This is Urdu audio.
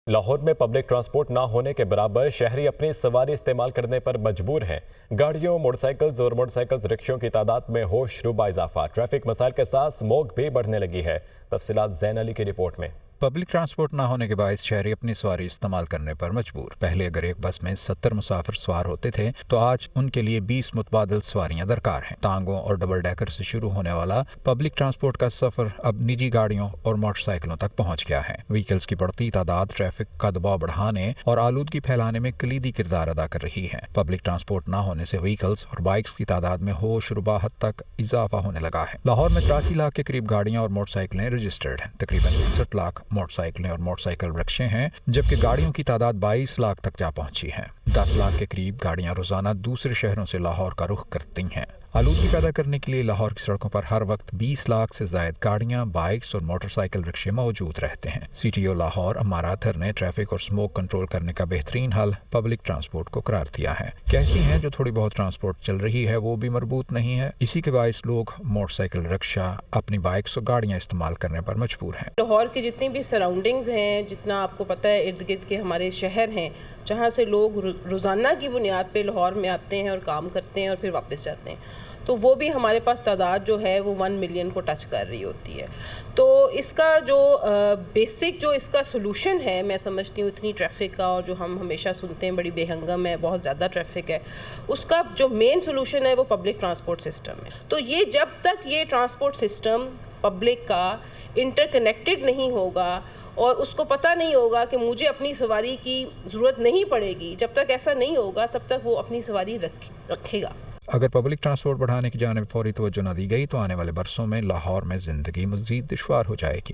لاہور میں پبلک ٹرانسپورٹ نہ ہونے کے برابر شہری اپنی سواری استعمال کرنے پر مجبور ہیں۔ گاڑیوں، موٹر سائیکلز اور موٹر سائیکلز رکشوں کی تعداد میں ہوش ربا اضافہ، ٹریفک مسائل کے ساتھ اسموگ بھی بڑھنے لگی ہے۔ تفصیلات زین علی کی رپورٹ میں۔ پبلک ٹرانسپورٹ نہ ہونے کے باعث شہری اپنی سواری استعمال کرنے پر مجبور۔ پہلے اگر ایک بس میں 70 مسافر سوار ہوتے تھے تو آج ان کے لیے 20 متبادل سواریاں درکار ہیں۔ ٹانگوں اور ڈبل ڈیکر سے شروع ہونے والا پبلک ٹرانسپورٹ کا سفر اب نجی گاڑیوں اور موٹر سائیکلوں تک پہنچ گیا ہے۔ وہیکلز کی بڑھتی تعداد ٹریفک کا دباؤ بڑھانے اور آلودگی پھیلانے میں کلیدی کردار ادا کر رہی ہے۔ پبلک ٹرانسپورٹ نہ ہونے سے وہیکلز اور بائکس کی تعداد میں ہوش ربا حد تک اضافہ ہونے لگا ہے۔ لاہور میں 83 لاکھ کے قریب گاڑیاں اور موٹر سائیکلیں رجسٹرڈ ہیں۔ تقریباً 61 لاکھ موٹر سائیکلیں اور موٹر سائیکل رکشے ہیں، جبکہ گاڑیوں کی تعداد 22 لاکھ تک جا پہنچی ہے۔ 10 لاکھ کے قریب گاڑیاں روزانہ دوسرے شہروں سے لاہور کا رخ کرتی ہیں۔ آلودگی پیدا کرنے کے لیے لاہور کی سڑکوں پر ہر وقت 20 لاکھ سے زائد گاڑیاں، بائکس اور موٹر سائیکل رکشے موجود رہتے ہیں۔ C T O Lahore Ammar Athar نے ٹریفک اور اسموگ کنٹرول کرنے کا بہترین حل پبلک ٹرانسپورٹ کو قرار دیا ہے۔ کہتی ہیں جو تھوڑی بہت ٹرانسپورٹ چل رہی ہے وہ بھی مربوط نہیں ہے، اسی کے باعث لوگ موٹر سائیکل رکشہ اپنی بائکس اور گاڑیاں استعمال کرنے پر مجبور ہیں۔ لاہور کی جتنی بھی سراؤنڈنگز ہیں، جتنا آپ کو پتہ ہے ارد گرد کے ہمارے شہر ہیں جہاں سے لوگ روزانہ کی بنیاد پہ لاہور میں آتے ہیں اور کام کرتے ہیں اور پھر واپس جاتے ہیں، تو وہ بھی ہمارے پاس تعداد جو ہے وہ 1 ملین کو ٹچ کر رہی ہوتی ہے۔ تو اس کا جو بیسک جو اس کا سلوشن ہے، میں سمجھتی ہوں اتنی ٹریفک کا، اور جو ہم ہمیشہ سنتے ہیں بڑی بے ہنگم ہے، بہت زیادہ ٹریفک ہے، اس کا جو مین سلوشن ہے وہ پبلک ٹرانسپورٹ سسٹم ہے۔ تو یہ جب تک یہ ٹرانسپورٹ سسٹم پبلک کا انٹر کنیکٹڈ نہیں ہوگا اور اس کو پتہ نہیں ہوگا کہ مجھے اپنی سواری کی ضرورت نہیں پڑے گی، جب تک ایسا نہیں ہوگا تب تک وہ اپنی سواری رکھے گا۔ اگر پبلک ٹرانسپورٹ بڑھانے کی جانب فوری توجہ نہ دی گئی تو آنے والے برسوں میں لاہور میں زندگی مزید دشوار ہو جائے گی۔